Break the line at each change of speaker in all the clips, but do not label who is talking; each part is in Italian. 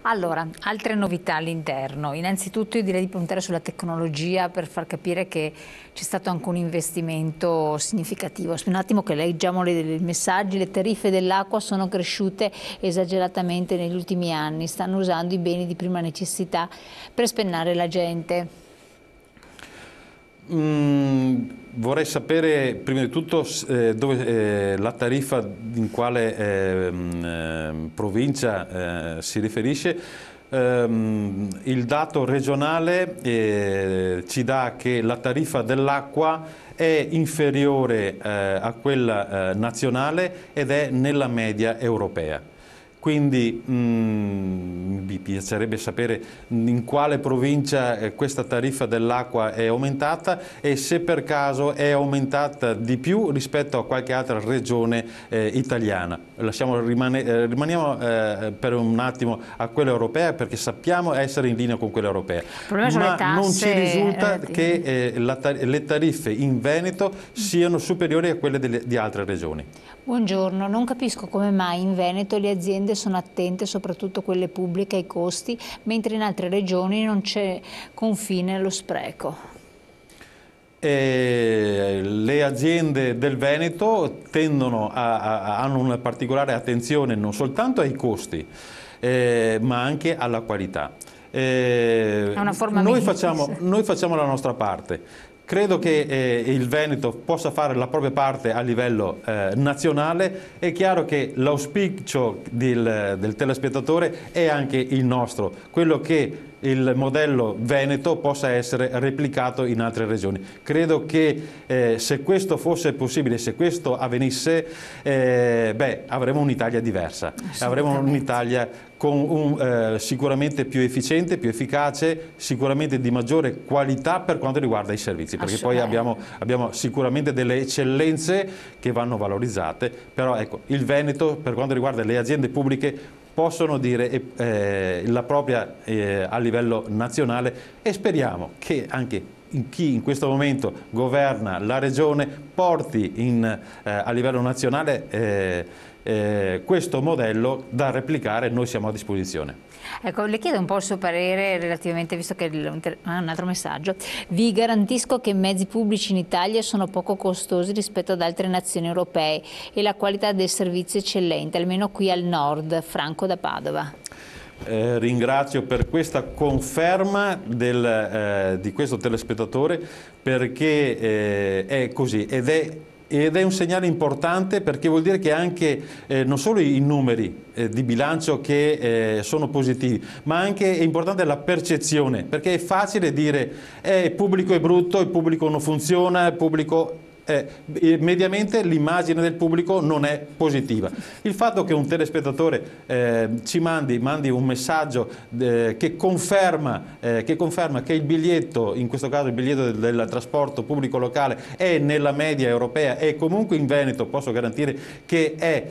Allora, altre novità all'interno. Innanzitutto io direi di puntare sulla tecnologia per far capire che c'è stato anche un investimento significativo. Aspetta un attimo che leggiamo i messaggi. Le tariffe dell'acqua sono cresciute esageratamente negli ultimi anni, stanno usando i beni di prima necessità per spennare la gente.
Vorrei sapere prima di tutto dove, la tariffa in quale provincia si riferisce. Il dato regionale ci dà che la tariffa dell'acqua è inferiore a quella nazionale ed è nella media europea. Quindi mi piacerebbe sapere in quale provincia questa tariffa dell'acqua è aumentata e se per caso è aumentata di più rispetto a qualche altra regione italiana. Rimaniamo per un attimo a quella europea perché sappiamo essere in linea con quella europea. Ma non ci risulta che le tariffe in Veneto siano superiori a quelle di altre regioni.
Buongiorno, non capisco come mai in Veneto le aziende sono attente, soprattutto quelle pubbliche, ai costi, mentre in altre regioni non c'è confine allo spreco.
Le aziende del Veneto hanno una particolare attenzione non soltanto ai costi, ma anche alla qualità.
È una forma
noi facciamo la nostra parte. Credo che il Veneto possa fare la propria parte a livello nazionale. È chiaro che l'auspicio del telespettatore è anche il nostro, quello che il modello Veneto possa essere replicato in altre regioni. Credo che se questo fosse possibile, se questo avvenisse, avremo un'Italia diversa, avremo un'Italia con sicuramente più efficiente, più efficace, sicuramente di maggiore qualità per quanto riguarda i servizi, perché poi abbiamo sicuramente delle eccellenze che vanno valorizzate, però ecco, il Veneto per quanto riguarda le aziende pubbliche possono dire la propria a livello nazionale e speriamo che anche chi in questo momento governa la regione porti a livello nazionale questo modello da replicare. Noi siamo a disposizione.
Ecco, le chiedo un po' il suo parere relativamente, visto che un altro messaggio. Vi garantisco che i mezzi pubblici in Italia sono poco costosi rispetto ad altre nazioni europee e la qualità del servizio è eccellente, almeno qui al nord. Franco da Padova.
Ringrazio per questa conferma di questo telespettatore, perché è così ed è un segnale importante, perché vuol dire che anche non solo i numeri di bilancio che sono positivi, ma anche è importante la percezione, perché è facile dire il pubblico è brutto, il pubblico non funziona, il pubblico... mediamente l'immagine del pubblico non è positiva. Il fatto che un telespettatore ci mandi un messaggio che conferma che il biglietto, in questo caso il biglietto del trasporto pubblico locale, è nella media europea e comunque in Veneto posso garantire che è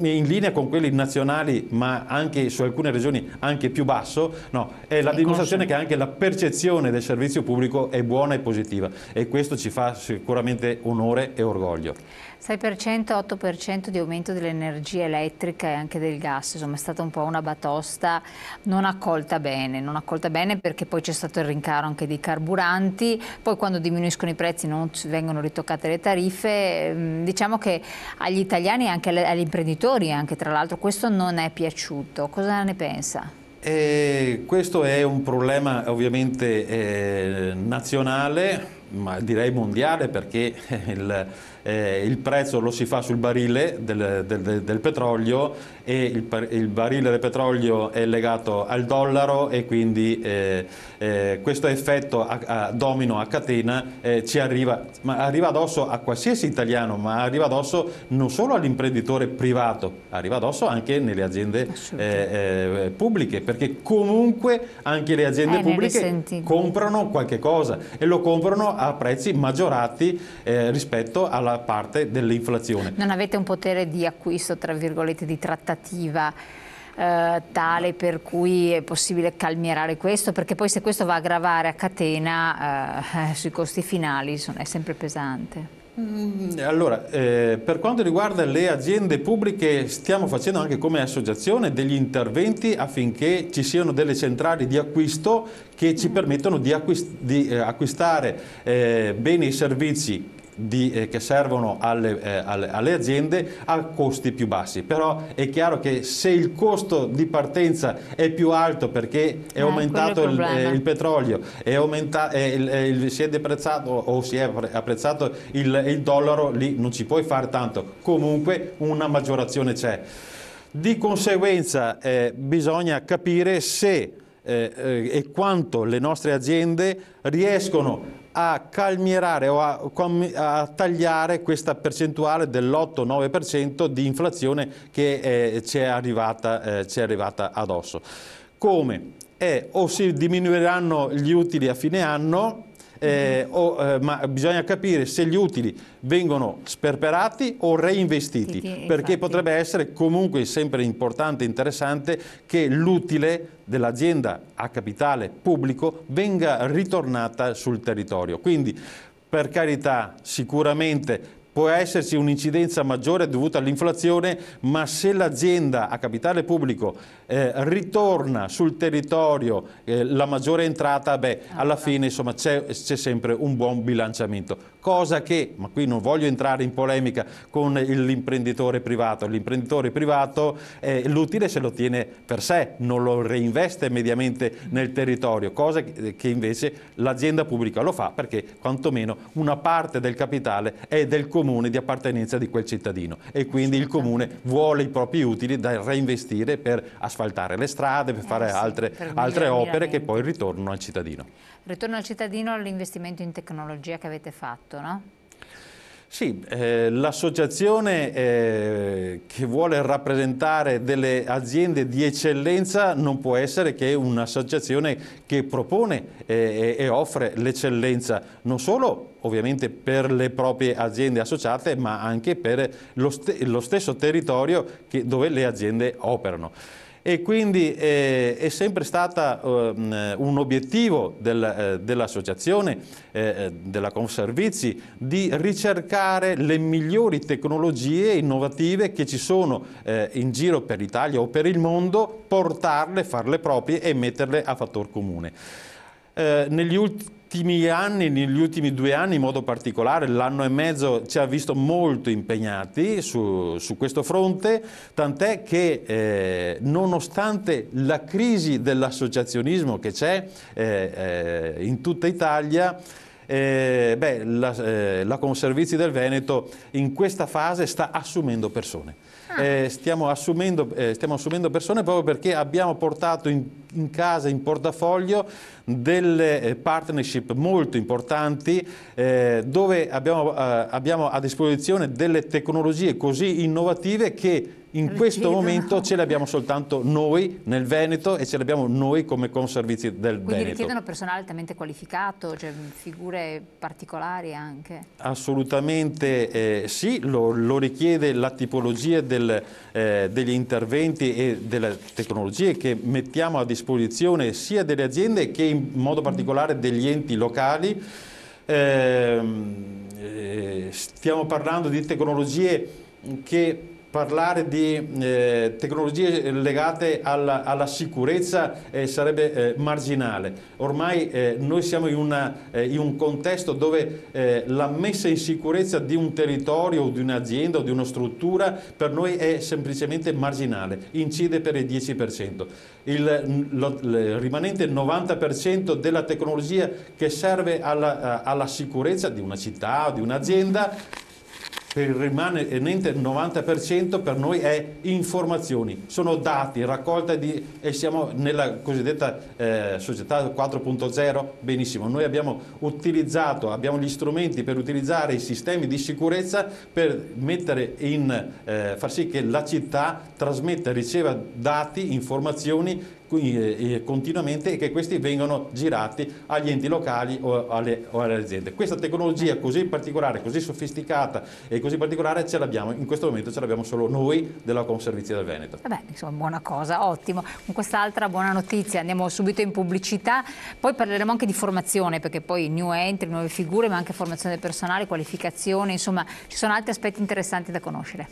in linea con quelli nazionali, ma anche su alcune regioni anche più basso, no, è la dimostrazione che anche la percezione del servizio pubblico è buona e positiva, e questo ci fa sicuramente onore e orgoglio.
6%, 8% di aumento dell'energia elettrica e anche del gas, insomma è stata un po' una batosta non accolta bene perché poi c'è stato il rincaro anche dei carburanti, poi quando diminuiscono i prezzi non vengono ritoccate le tariffe, diciamo che agli italiani e anche agli imprenditori anche tra l'altro questo non è piaciuto. Cosa ne pensa?
Questo è un problema ovviamente nazionale, ma direi mondiale, perché il prezzo lo si fa sul barile del petrolio, e il barile del petrolio è legato al dollaro, e quindi questo effetto a domino, a catena, ci arriva addosso a qualsiasi italiano, ma arriva addosso non solo all'imprenditore privato, arriva addosso anche nelle aziende pubbliche, perché comunque anche le aziende pubbliche comprano qualche cosa e lo comprano a prezzi maggiorati rispetto alla parte dell'inflazione.
Non avete un potere di acquisto, tra virgolette, di trattativa tale per cui è possibile calmierare questo? Perché poi se questo va a gravare a catena sui costi finali è sempre pesante.
Allora, per quanto riguarda le aziende pubbliche, stiamo facendo anche come associazione degli interventi affinché ci siano delle centrali di acquisto che ci permettono di acquistare beni e servizi che servono alle aziende a costi più bassi. Però è chiaro che se il costo di partenza è più alto perché è aumentato il petrolio, si è deprezzato o si è apprezzato il dollaro, lì non ci puoi fare tanto. Comunque una maggiorazione c'è. Di conseguenza bisogna capire se e quanto le nostre aziende riescono a calmierare o a tagliare questa percentuale dell'8-9% di inflazione che ci è arrivata addosso. Come? O si diminuiranno gli utili a fine anno, ma bisogna capire se gli utili vengono sperperati o reinvestiti, perché potrebbe essere comunque sempre importante e interessante che l'utile dell'azienda a capitale pubblico venga ritornata sul territorio. Quindi, per carità, sicuramente può esserci un'incidenza maggiore dovuta all'inflazione, ma se l'azienda a capitale pubblico ritorna sul territorio la maggiore entrata, alla fine insomma c'è sempre un buon bilanciamento. Cosa che, ma qui non voglio entrare in polemica con l'imprenditore privato, l'utile se lo tiene per sé, non lo reinveste mediamente nel territorio, cosa che invece l'azienda pubblica lo fa perché quantomeno una parte del capitale è del comune di appartenenza di quel cittadino e quindi il comune vuole i propri utili da reinvestire per asfaltare le strade, per fare altre opere che poi ritornano al cittadino.
Ritorno al cittadino all'investimento in tecnologia che avete fatto, no?
Sì, l'associazione che vuole rappresentare delle aziende di eccellenza non può essere che un'associazione che propone e offre l'eccellenza non solo ovviamente per le proprie aziende associate ma anche per lo stesso territorio dove le aziende operano. E quindi è sempre stata un obiettivo dell'associazione, della Conservizi, di ricercare le migliori tecnologie innovative che ci sono in giro per l'Italia o per il mondo, portarle, farle proprie e metterle a fattor comune. Negli ultimi 2 anni in modo particolare, l'anno e mezzo ci ha visto molto impegnati su questo fronte, tant'è che nonostante la crisi dell'associazionismo che c'è in tutta Italia, la Conservizi del Veneto in questa fase sta assumendo persone. Stiamo assumendo persone proprio perché abbiamo portato in casa, in portafoglio, delle partnership molto importanti dove abbiamo a disposizione delle tecnologie così innovative che in questo momento ce le abbiamo soltanto noi nel Veneto e ce le abbiamo noi come Conservizi del Veneto.
Quindi richiedono personale altamente qualificato, cioè figure particolari anche?
Assolutamente sì, lo richiede la tipologia degli interventi e delle tecnologie che mettiamo a disposizione sia delle aziende che in modo particolare degli enti locali. Stiamo parlando di tecnologie che parlare di tecnologie legate alla sicurezza sarebbe marginale. Ormai noi siamo in un contesto dove la messa in sicurezza di un territorio o di un'azienda o di una struttura per noi è semplicemente marginale, incide per il 10%. Il rimanente 90% della tecnologia che serve alla sicurezza di una città o di un'azienda, per il rimanente 90% per noi è informazioni, sono dati, raccolta e siamo nella cosiddetta società 4.0, benissimo, noi abbiamo gli strumenti per utilizzare i sistemi di sicurezza per far sì che la città trasmetta e riceva dati, informazioni continuamente e che questi vengono girati agli enti locali o alle aziende. Questa tecnologia così particolare, così sofisticata e così particolare ce l'abbiamo, in questo momento ce l'abbiamo solo noi della Conservizia del Veneto.
Vabbè, insomma, buona cosa, ottimo. Con quest'altra buona notizia andiamo subito in pubblicità, poi parleremo anche di formazione, perché poi new entry, nuove figure, ma anche formazione del personale, qualificazione, insomma ci sono altri aspetti interessanti da conoscere.